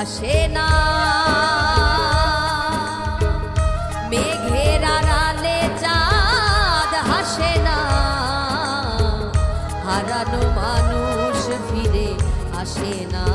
আসে না, মেঘের আড়ালে চাঁদ হাসে না, হারানো মানুষ ফিরে আসে না।